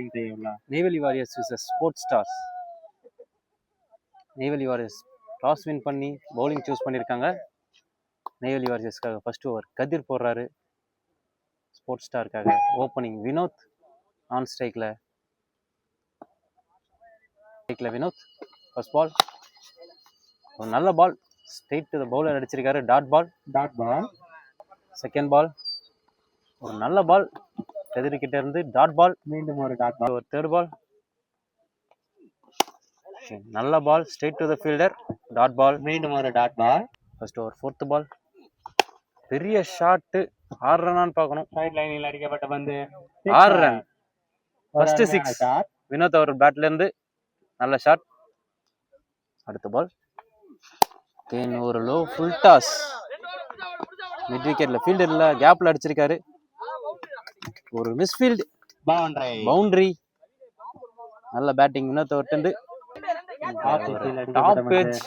Batting செய்யுங்களா? Neyveli warriors versus sports stars. Neyveli warriors toss win பண்ணி bowling choose பண்ணியிருக்காங்க. நெய்வேலி வாரியர்ஸ்க்காக ஃபர்ஸ்ட் ஓவர் கதிர் போடுறாரு. ஸ்போர்ட்ஸ் ஸ்டாருக்காக ஓப்பனிங் வினோத். ஆன் ஸ்ட்ரைக்கில் வினோத். ஃபர்ஸ்ட் பால் ஒரு நல்ல ball, straight to the bowler அடிச்சிருக்காரு. Dot ball. செகண்ட் பால் ஒரு நல்ல பால் கதிர்கிட்ட இருந்து டாட் பால். மீண்டும் ஒரு டாட் பால். ஒரு தேர்ட் பால் நல்ல ball, straight to the fielder. Dot ball. மீண்டும் ஒரு dot ball. First over fourth ball பெரிய ஷாட்டு. 6 ரன்னான்னு பார்க்கணும். சைட் லைனில் அடிக்கப்பட்ட பந்து 6 ரன். ஃபர்ஸ்ட் 6 வினோத் அவர் பேட்ல இருந்து நல்ல ஷாட். அடுத்த பால் ஒரு லோ ஃபுல் டாஸ். மிட் விக்கெட்ல ஃபீல்டர் இல்ல, கேப்ல அடிச்சிருக்காரு. ஒரு மிஸ்ஃபீல்ட் பவுண்டரி. நல்ல பேட்டிங் வினோத் அவர்ட்ட இருந்து. டாப் எட்ஜ்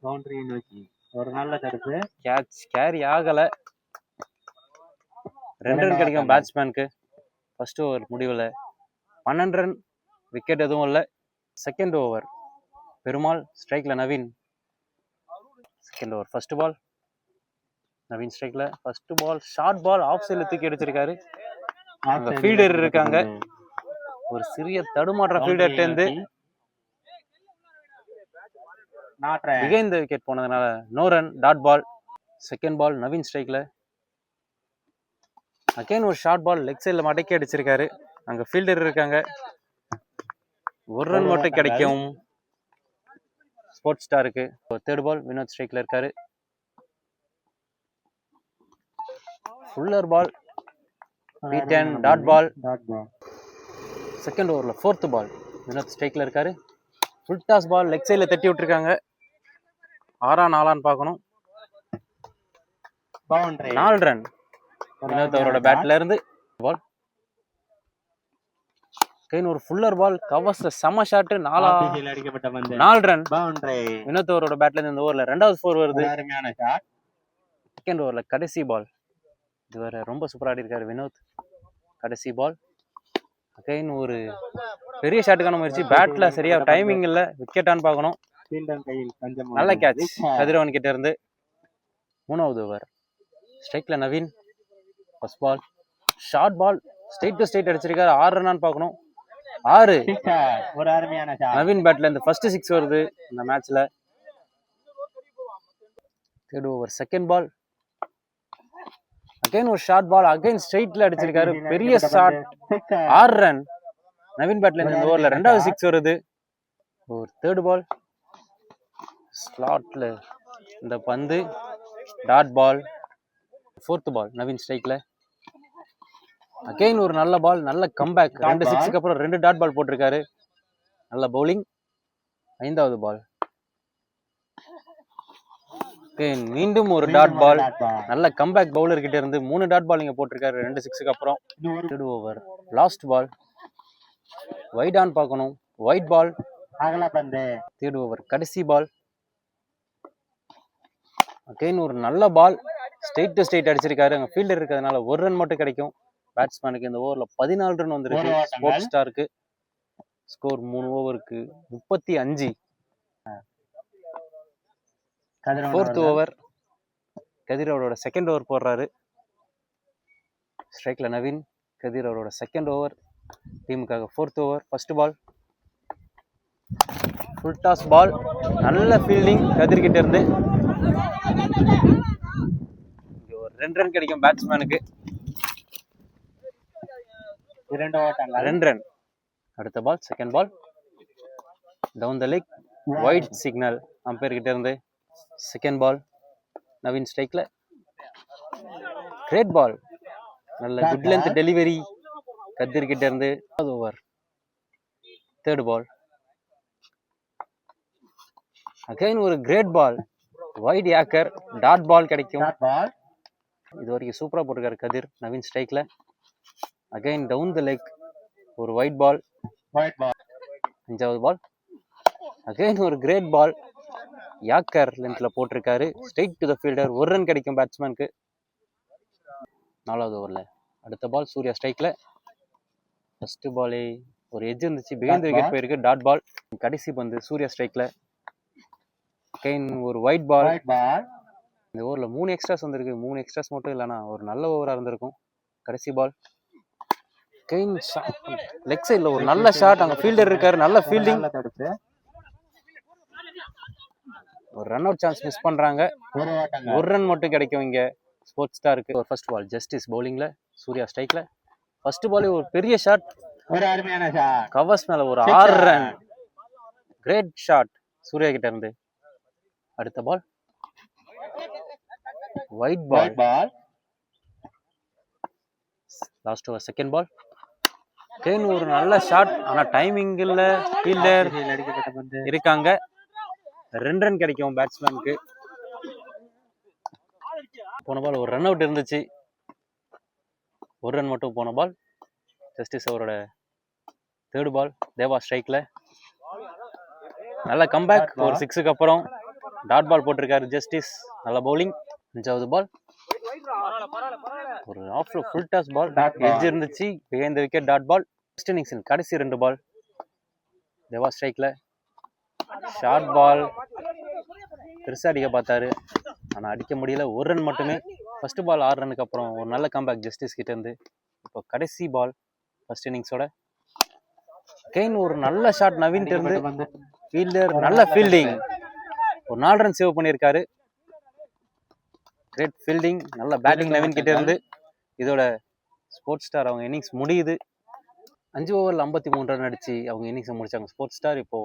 பவுண்டரி நோக்கி ஒரு நல்ல தடுப்பு. கேட்ச் கேரி ஆகல. 2 ரன் கிடைக்கும் பேட்ஸ்மேனுக்கு. ஃபர்ஸ்ட் ஓவர் முடிவில் 12 ரன், விக்கெட் எதுவும் இல்லை. செகண்ட் ஓவர் பெருமாள் ஸ்ட்ரைக்ல Naveen. Second over first ball Naveen ஸ்ட்ரைக்ல. First ball short ball, off சைட்ல தூக்கி அடிச்சிருக்காரு. அங்க ஃபீல்டர் இருக்காங்க. ஒரு சிறிய தடுமாற்ற ஃபீல்டர் இருந்து பிகைண்ட் தி விக்கெட் போனதுனால no run. Dot ball. Second ball Naveen ஸ்ட்ரைக்ல. அகைன் ஒரு ஷார்ட் பால் லெக் சைட்ல மடக்கி அடிச்சிருக்காரு. அங்க ஃபீல்டர் இருக்காங்க. ஒரு ரன் மட்டும் கிடைக்கும் ஸ்போர்ட்ஸ் ஸ்டாருக்கு. தேர்ட் பால் வினோத் ஸ்ட்ரைக்ல இருக்காரு. Fuller ball beaten. Dot ball. Second ஓவர்ல ஃபோர்த் பால் வினோத் ஸ்ட்ரைக்ல இருக்காரு. ஃபுல் டாஸ் பால் லெக் சைட்ல தட்டி விட்டுருக்காங்க. 6-4 பார்க்கணும். 4 ரன் வினோத் அவரோட பேட்ல இருந்து. பால் ஒரு ஃபுல்லர் பால் கவர்ஸ்ல செம ஷாட். 4 ரன் வினோத் அவரோட பேட்ல இருந்து. இந்த ஓவர்ல 2வது 4 வருது. செகண்ட் ஓவர்ல கடைசி பால். இதுவரை ரொம்ப சூப்பரா ஆடி இருக்காரு வினோத். கடைசி பால் அகைன் ஒரு பெரிய ஷாட்டுக்கான முயற்சி. பேட்ல சரியா டைமிங் இல்ல. விக்கெட்டான்னு பார்க்கணும். நல்ல கேட்ச் கதிரவன் கிட்ட இருந்து. 3வது ஓவர் ஸ்ட்ரைக்ல Naveen. First ball short ball straight to straight அடிச்சிருக்காரு. 6 ரன்னான்னு பார்க்கணும். 6. ஒரு அருமையான நவீன் பேட்ல இருந்து ஃபர்ஸ்ட் 6 வருது இந்த மேட்ச்ல. Third over second ball again ஒரு ஷார்ட் பால். அகைன் ஸ்ட்ரெயிட்ல அடிச்சிருக்காரு. பெரிய ஷாட். 6 ரன் நவீன் பேட்ல இருந்து. இந்த ஓவர்ல 2வது 6 வருது. ஒரு தேர்ட் பால் ஸ்லாட்ல இந்த பந்து. Dot ball. Fourth ball Naveen ஸ்ட்ரைக்ல. அகைன் ஒரு நல்ல பால், நல்ல கம்பேக். 2 6க்கு அப்புறம் 2 டாட் பால் போட்டிருக்காரு. நல்ல பவுலிங். 5வது பால் மீண்டும் ஒரு டாட் பால். நல்ல கம்பேக் பவுலர் கிட்ட இருந்து 3 டாட் பால் இங்க போட்டிருக்காரு 2 6க்கு அப்புறம். Third over last ball wide ஆன் பார்க்கணும். Wide ball. தேர்ட் ஓவர் கடைசி பால் அகைன் ஒரு நல்ல பால் ஸ்ட்ரெயிட் டு ஸ்ட்ரெயிட் அடிச்சிருக்காரு. அங்க ஃபீல்டர் இருக்கிறதுனால 1 ரன் மட்டும் கிடைக்கும் பேட்ஸ்மேனுக்கு. இந்த ஓவர்ல 14 ரன் வந்திருக்கு ஸ்போர்ட்ஸ் ஸ்டாருக்கு. ஸ்கோர் 3 ஓவருக்கு 35. ஃபோர்த் ஓவர் கதிர் அவரோட செகண்ட் ஓவர் போடுறாரு. ஸ்ட்ரைக்ல நவீன். கதிர் அவரோட செகண்ட் ஓவர் டீமுக்காக. Fourth over first ball full toss ball. நல்ல ஃபீல்டிங் கதிர் கிட்ட இருந்து. ஒரு 2 ரன் கிடைக்கும் பேட்ஸ்மேனுக்கு. 2 ரன். அடுத்த ball second ball down the leg. Wide signal umpire கிட்ட இருந்து. செகண்ட் பால் நவீன் ஸ்ட்ரைக்ல. Great ball. நல்ல குட் லென்த் டெலிவரி கதிர் கிட்ட இருந்து. ஓவர் தேர்ட் பால் அகைன் ஒரு great ball. Wide yorker. Dot ball கிடைக்கும். இது வரைக்கும் சூப்பரா போட்டிருக்காரு கதிர். நவீன் ஸ்ட்ரைக்ல. அகைன் டவுன் த லெக் ஒரு ஒயிட் பால். 5வது பால் அகைன் ஒரு கிரேட் பால். யாக்கர் லென்த்ல போட்டிருக்காரு. Straight to the fielder. 1 run கிடைக்கும் பேட்ஸ்மேனுக்கு. 4வது ஓவர்ல அடுத்த பால் சூர்யா ஸ்ட்ரைக்ல. ஃபர்ஸ்ட் பாலே ஒரு எட்ஜ் இருந்துச்சு, பிஹைண்ட் விக்கெட் போயிருக்கு, டாட் பால். கடைசி பந்து சூர்யா ஸ்ட்ரைக்ல. அகைன் ஒரு ஒயிட் பால். இந்த ஓவர்ல 3 எக்ஸ்ட்ராஸ் வந்திருக்கு. 3 எக்ஸ்ட்ராஸ் மட்டும் இல்லைனா ஒரு நல்ல ஓவரா இருந்திருக்கும். கடைசி பால். அகைன் லெக் சைட்ல ஒரு நல்ல ஷாட். அங்க ஃபீல்டர் இருக்காரு, நல்ல ஃபீல்டிங். ஒரு ரன் அவுட் சான்ஸ் மிஸ் பண்றாங்க. ஒரு ரன் மட்டும் கிடைக்கும் இங்க ஸ்போர்ட்ஸ் ஸ்டாருக்கு. ஒரு ஃபர்ஸ்ட் பால் ஜஸ்டிஸ் பவுலிங்ல, சூர்யா ஸ்ட்ரைக்ல. ஃபர்ஸ்ட் பால் ஒரு பெரிய ஷாட், ஒரு அருமையான ஷாட். கவர்ஸ் மேல ஒரு 6 ரன். கிரேட் ஷாட் சூர்யா கிட்ட இருந்து. அடுத்த ball wide ball. Last over second ball. கேன் ஒரு நல்ல ஷாட், ஆனா டைமிங் இல்ல, ஃபீல்டர் இருக்காங்க. 2 ரன் கிடைக்கும் பேட்ஸ்மேனுக்கு. போன பால் ஒரு ரன் அவுட் இருந்துச்சு, ஒரு ரன் மட்டும் போன பால். ஜஸ்டிஸ் அவரோட தேர்ட் பால். தேவா ஸ்ட்ரைக்ல. நல்ல கம்பேக். ஒரு 6க்கு அப்புறம் டாட் பால் போட்டிருக்காரு ஜஸ்டிஸ். நல்ல பவுலிங். 5வது பால் ஒரு ஆஃப்ல ஃபுல் டாஸ் பால், எட்ஜ் இருந்துச்சு, behind wicket, dot ball. First இன்னிங்ஸின் கடைசி 2 பால். தேவா ஸ்ட்ரைக்ல. ஷார்ட் பால் பெருசா அடிக்க பார்த்தாரு, ஆனா அடிக்க முடியல. ஒரு ரன் மட்டுமே. ஃபர்ஸ்ட் பால் 6 ரனுக்கு அப்புறம் ஒரு நல்ல கம்பேக் ஜஸ்டிஸ் கிட்ட இருந்து. இப்போ கடைசி பால் ஃபர்ஸ்ட் இன்னிங்ஸோட. கெயின் ஒரு நல்ல ஷாட் நவீன் இருந்து. ஃபீல்டர் நல்ல ஃபீல்டிங், ஒரு 4 ரன் சேவ் பண்ணியிருக்காரு. கிரேட் ஃபீல்டிங், நல்ல பேட்டிங் நவீன் கிட்ட இருந்து. இதோட ஸ்போர்ட்ஸ் ஸ்டார் அவங்க இன்னிங்ஸ் முடியுது. 5 ஓவரில் 53 ரன் அடிச்சு அவங்க இன்னிங்ஸை முடிச்சாங்க ஸ்போர்ட்ஸ் ஸ்டார். இப்போ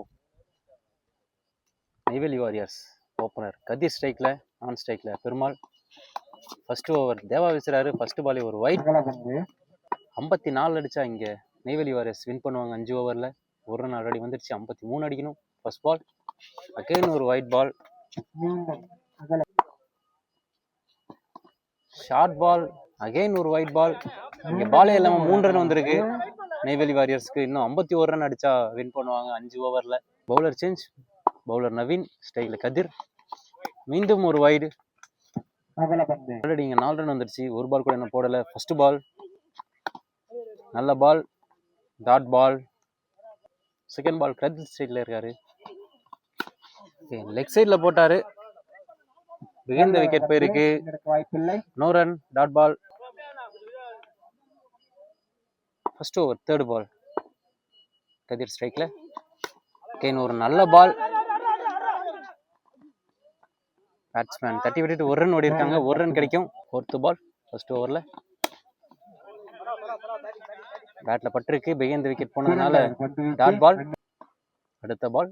நெய்வேலி வாரியர்ஸ் ஓப்பனர் கதிர் ஸ்ட்ரைக்ல, நான் ஸ்ட்ரைக்ல பெருமாள். ஃபர்ஸ்ட் ஓவர் தேவா வீசுறாரு. ஃபர்ஸ்ட் பாலே ஒரு ஒயிட். 54 அடிச்சா இங்க நெய்வேலி வாரியர்ஸ் வின் பண்ணுவாங்க 5 ஓவர்ல. ஒரு ரன் ஆல்ரெடி வந்துருச்சு, 53 அடிக்கணும். ஃபர்ஸ்ட் பால் அகைன் ஒரு ஒயிட் பால். ஷார்ட் பால் அகைன் ஒரு ஒயிட் பால். இங்க பாலே இல்லாம 3 ரன் வந்திருக்கு நெய்வேலி வாரியர்ஸ்க்கு. இன்னும் 51 ரன் அடிச்சா வின் பண்ணுவாங்க 5 ஓவர்ல. Bowler change. பவுலர் நவீன், ஸ்டைல கதிர். மீண்டும் ஒரு வைடு. ஆல்ரெடி இங்க 4 ரன் வந்துருச்சு, ஒரு பால் கூட என்ன போடல. ஃபர்ஸ்ட் பால் நல்ல பால், டாட் பால். செகண்ட் பால் கதிர் ஸ்டைல இருக்காரு, லெக் சைட்ல போட்டாரு, பிஹைண்ட் விக்கெட் போயிருக்கு. No run, dot ball. First over third ball Kathir ஸ்ட்ரைக்ல. ஒரு நல்ல பால். பேட்ஸ்மேன் தட்டி விட்டுட்டு ஒரு ரன் ஓடி இருக்காங்க, ஒரு ரன் கிடைக்கும். ஃபோர்த் பால் ஃபர்ஸ்ட் ஓவர்ல. பேட்ல பட்டிருக்கு, பிஹைண்ட் விக்கெட் போனதுனால டாட் பால். அடுத்த பால்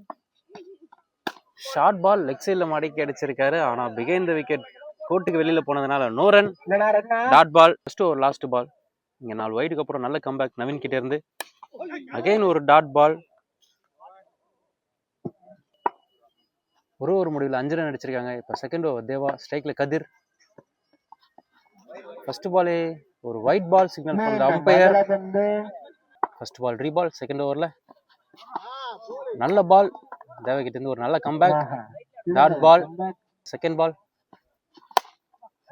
ஷார்ட் பால், லெக் சைட்ல மடக்கி அடிச்சிருக்காரு, ஆனா பிஹைண்ட் விக்கெட் கோர்ட்டுக்கு வெளியில போனதுனால no run, dot ball. First over last ball. இங்க 4 வைடுக்கு அப்புறம் நல்ல கம்பேக் நவீன் கிட்ட இருந்து. அகைன் ஒரு டாட் பால். ஒரு முடிவில் 5 ரன் அடிச்சிருக்காங்க. இப்போ செகண்ட் ஓவர் தேவா ஸ்ட்ரைக்ல கதிர். ஃபர்ஸ்ட் பாலே ஒரு wide ball signal from the umpire. First ball reball. செகண்ட் ஓவர்ல நல்ல பால் தேவா கிட்ட இருந்து, ஒரு நல்ல comeback, dot ball. Second ball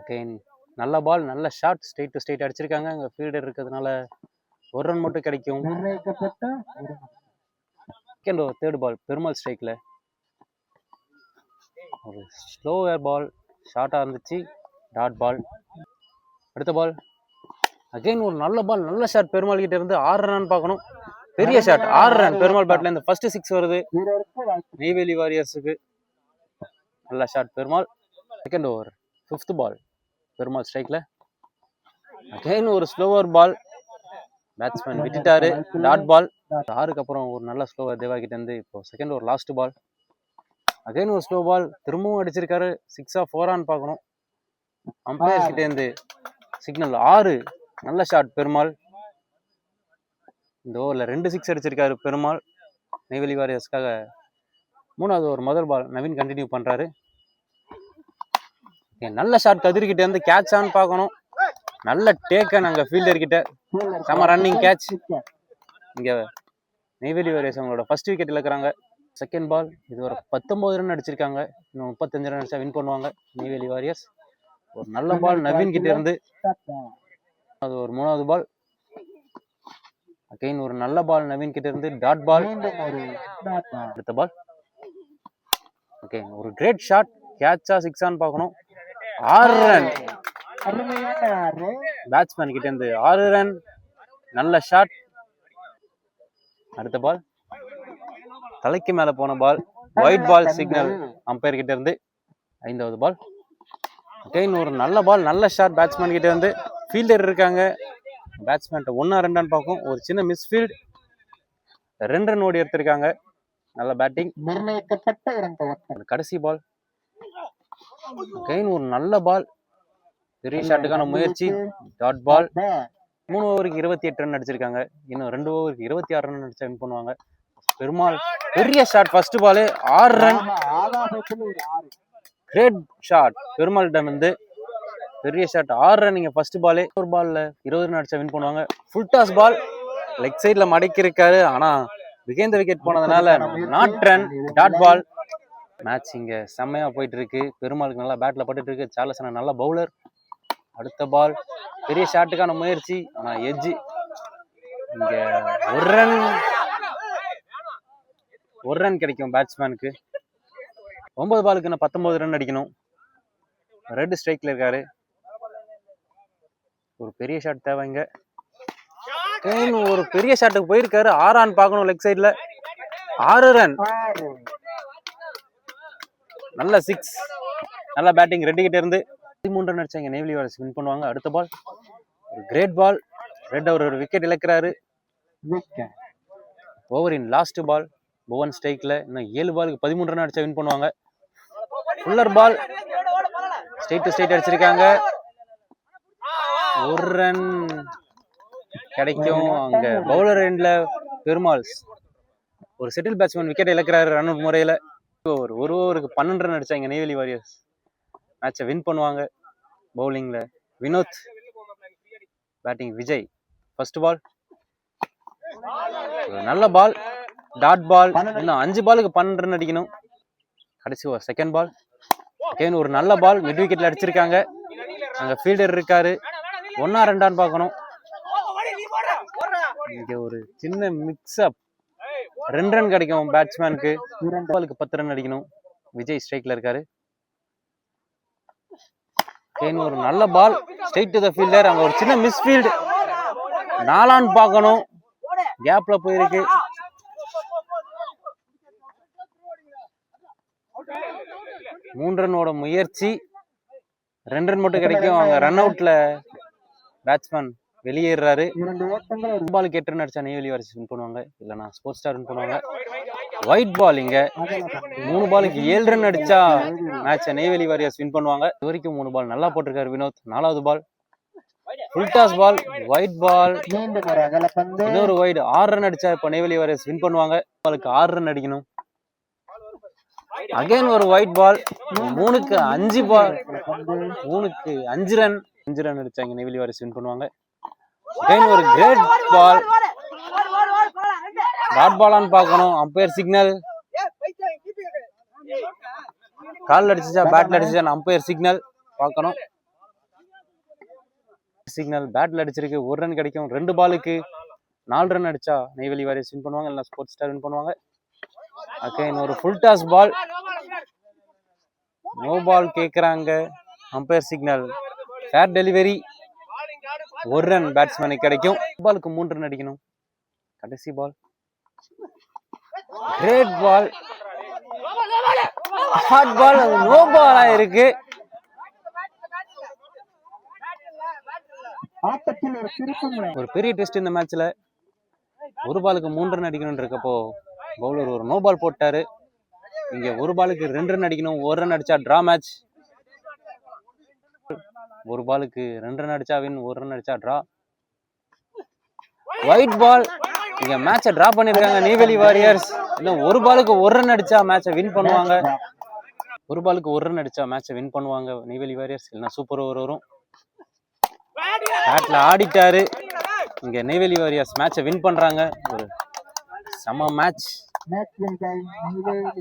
again நல்ல பால், நல்ல ஷாட், ஸ்ட்ரைட் டு ஸ்ட்ரைட் அடிச்சிருக்காங்க. அங்க ஃபீல்டர் இருக்கிறதுனால ஒரு ரன் மட்டும் கிடைக்கும். Second over third ball Perumal ஸ்ட்ரைக்ல. ஒரு ஸ்லோவர் பால், ஷார்ட்டா இருந்துச்சு, டாட் பால். அடுத்த பால் அகைன் ஒரு நல்ல பால், நல்ல ஷாட் பெருமாள் கிட்ட இருந்து. 6 ரன் பார்க்கணும், பெரிய ஷாட், 6 ரன் பெருமாள் பேட்ல இருந்து. ஃபர்ஸ்ட் 6 வருது நெய்வேலி வாரியர்ஸுக்கு. நல்ல shot Perumal. Second over fifth ball Perumal ஸ்ட்ரைக்ல. அகைன் ஒரு ஸ்லோவர் பால், பேட்ஸ்மேன் விட்டுட்டாரு, டாட் பால். 6க்கு அப்புறம் ஒரு நல்ல ஸ்லோவர் தேவா கிட்ட இருந்து. இப்போ second over last ball. Again ஒரு ஸ்லோ பால், திரும்பவும் அடிச்சிருக்காரு. 6ஆ 4ஆன்னு பார்க்கணும். அம்பையர் கிட்ட இருந்து சிக்னல் 6. நல்ல ஷாட் பெருமாள். இந்த ஓவர்ல 2 6 அடிச்சிருக்காரு பெருமாள் நெய்வேலி வாரியர்ஸ்க்காக. 3வது ஓவர் முதல் பால் நவீன் கண்டினியூ பண்றாரு. நல்ல ஷாட் கதிர் கிட்ட இருந்து, கேட்ச் ஆன்னு பார்க்கணும். நல்ல டேக்கன் அங்க ஃபீல்டர் கிட்ட, செம ரன்னிங் கேட்ச். இங்க நெய்வேலி வாரியர்ஸ் அவங்களோட ஃபர்ஸ்ட் விக்கெட் இழக்கிறாங்க. செகண்ட் பால் இது ஒரு 19 ரன் அடிச்சிருக்காங்க. இன்னும் 35 ரன் அடிச்சா வின் பண்ணுவாங்க நெய்வேலி வாரியர்ஸ். ஒரு நல்ல பால் நவீன் கிட்ட இருந்து. அது ஒரு 3வது பால் அகைன் ஒரு நல்ல பால் நவீன் கிட்ட இருந்து டாட் பால். அடுத்த பால். ஓகே, ஒரு கிரேட் ஷாட். கேட்சா சிக்ஸான்னு பார்க்கணும். 6 ரன். பேட்ஸ்மேன் கிட்ட இருந்து 6 ரன். நல்ல ஷாட். அடுத்த பால். தலைக்கு மேல போன பால். ஒயிட் பால் சிக்னல் அம்பையர் கிட்ட இருந்து. 5வது பால். அகைன் ஒரு நல்ல பால், நல்ல ஷாட் பேட்ஸ்மேன் கிட்ட இருந்து. ஃபீல்டர் இருக்காங்க. பேட்ஸ்மேன் 1-2 பார்க்கும். ஒரு சின்ன மிஸ்ஃபீல்ட். 2 ரன் ஓடி எடுத்திருக்காங்க. நல்ல பேட்டிங். கடைசி பால். அகைன் ஒரு நல்ல பால். பெரிய ஷாட்டுக்கான முயற்சி. Dot ball. 3 ஓவருக்கு 28 ரன் அடிச்சிருக்காங்க. இன்னும் 2 ஓவருக்கு 26 ரன் அடிச்சா வின் பண்ணுவாங்க. பெருமாள் பெரிய shot. First ball 6 run. Great shot பெருமாள்கிட்ட இருந்து. பெரிய ஷாட் 6 ரன். நீங்க ஃபர்ஸ்ட் பாலே ஒரு பால்ல 20 ரன் அடிச்சா வின் பண்ணுவாங்க. ஃபுல் டாஸ் பால். லெக் சைட்ல மடக்கி இருக்காரு. ஆனா விகேந்த விக்கெட் போனதுனால not run. Dot ball. Match இங்க செம்மையா போயிட்டு இருக்கு. பெருமாளுக்கு நல்லா பேட்ல பட்டுட்டு இருக்கு. சார்லஸ் நல்ல பவுலர். அடுத்த பால். பெரிய ஷாட்டுக்கான முயற்சி. ஆனா எட்ஜ். இங்க ஒரு ரன் கிடைக்கும் பேட்ஸ்மேனுக்கு. 9 பாலுக்கு 19 ரன் அடிக்கணும். ரெட் ஸ்ட்ரைக்ல இருக்காரு. ஒரு பெரிய ஷாட் தேவைங்க. ஒரு பெரிய ஷாட்டுக்கு போயிருக்காரு. 6 ரன் பார்க்கணும் லெக் சைட்ல. 6 ரன். நல்ல 6. நல்ல பேட்டிங் ரெட் கிட்ட இருந்து. 13 ரன் அடிச்சாங்க. நேவலி வாரியர்ஸ் வின் பண்ணுவாங்க. அடுத்த பால். ஒரு கிரேட் பால். ரெட் அவர் ஒரு விக்கெட் இழக்கிறாரு. ஓவரின் லாஸ்ட் பால். புவன் ஸ்ட்ரைக்ல. இன்னும் 7 பாலுக்கு 13 ரன் அடிச்சா வின் பண்ணுவாங்க. Fuller ball. Straight to straight அடிச்சிருக்காங்க. 1 ரன் கிடைக்கும். அங்க பவுலர் எண்ட்ல பெருமாள் ஒரு செட்டில் பேட்ஸ்மேன் விக்கெட் இழக்கிறாரு ரன் அவுட் முறையில. ஒரு ஓவருக்கு 12 ரன் அடிச்சாங்க நெய்வேலி வாரியர்ஸ். மேட்சை வின் பண்ணுவாங்க. பவுலிங்ல Vinod. Batting Vijay. First ball. நல்ல பால். Dot ball. இன்னும் 5 பாலுக்கு 12 ரன் அடிக்கணும். கடைசி ஓவர். Second ball. அகைன் ஒரு நல்ல பால். மிட் விக்கெட்ல அடிச்சிருக்காங்க. அங்க ஃபீல்டர் இருக்காரு. 1-2 பார்க்கணும். இங்க ஒரு சின்ன மிக்ஸ் அப். 2 ரன் கிடைக்கும் பேட்ஸ்மேனுக்கு. 2 பாலுக்கு 10 ரன் அடிக்கணும். விஜய் ஸ்ட்ரைக்ல இருக்காரு. ஒரு நல்ல ball. Straight to the fielder. அங்க ஒரு சின்ன மிஸ்ஃபீல்ட். 4 பார்க்கணும். கேப்ல போயிருக்கு. மூன்று ரன்னோட முயற்சி. 2 ரன் மட்டும் கிடைக்கும். அங்க ரன் அவுட்ல பேட்ஸ்மேன் வெளியேறாரு. பாலுக்கு 8 ரன் அடிச்சா நெய்வேலி வாரியர்ஸ் வின் பண்ணுவாங்க. இல்லைன்னா ஸ்போர்ட்ஸ் ஸ்டார் வின் பண்ணுவாங்க. White ball. இங்க 3 பாலுக்கு 7 ரன் அடிச்சா மேட்சை நெய்வேலி வாரியர்ஸ் வின் பண்ணுவாங்க. இது வரைக்கும் 3 பால் நல்லா போட்டிருக்காரு வினோத். 4வது ball. Full toss ball. Wide ball. இன்னொரு ஒயிட். 6 ரன் அடிச்சா இப்ப நெய்வேலி வாரியர்ஸ் வின் பண்ணுவாங்க. பாலுக்கு 6 ரன் அடிக்கணும். அகைன் ஒரு ஒயிட் பால். 3க்கு 5 பால். 3க்கு 5 ரன். 5 ரன் அடிச்சாங்க நெய்வேலி வாரியர்ஸ் வின் பண்ணுவாங்க. அகைன் ஒரு கிரேட் பால். டாட் பாலான்னு பார்க்கணும். Umpire signal. கால் அடிச்சா பேட்ல அடிச்சா அம்பையர் சிக்னல் பார்க்கணும். சிக்னல் பேட்ல அடிச்சிருக்கு. 1 ரன் கிடைக்கும். 2 பாலுக்கு 4 ரன் அடிச்சா நெய்வேலி வாரியர்ஸ் வின் பண்ணுவாங்க. இல்ல ஸ்போர்ட்ஸ் ஸ்டார் வின் பண்ணுவாங்க. அகைன் ஒரு full toss ball. No ball கேக்குறாங்க. Umpire signal. Fair delivery. 1 run பேட்ஸ்மேனுக்கு கிடைக்கும். பாலுக்கு 3 ரன் அடிக்கணும். கடைசி ball. Great ball. Hot ball. No பாலா இருக்கு. ஒரு பெரிய டெஸ்ட் இந்த மேட்ச்ல. 1 பாலுக்கு 3 ரன் அடிக்கணும் இருக்கப்போ பவுலர் ஒரு நோ பால் போட்டாரு. இங்க 1 பாலுக்கு 2 ரன் அடிக்கணும். 1 ரன் அடிச்சா டிரா மேட்ச். 1 பாலுக்கு 2 ரன் அடிச்சா வின். 1 ரன் அடிச்சா டிரா. White ball. இங்க மேட்சை டிரா பண்ணிருக்காங்க நெய்வேலி வாரியர்ஸ். இன்னும் 1 பாலுக்கு 1 ரன் அடிச்சா மேட்சை வின் பண்ணுவாங்க. 1 பாலுக்கு 1 ரன் அடிச்சா மேட்சை வின் பண்ணுவாங்க நெய்வேலி வாரியர்ஸ். இல்லைன்னா சூப்பர் ஓவர் வரும். பேட்ல ஆடிட்டாரு. இங்க நெய்வேலி வாரியர்ஸ் மேட்சை வின் பண்றாங்க. ஒரு செம மேட்ச்.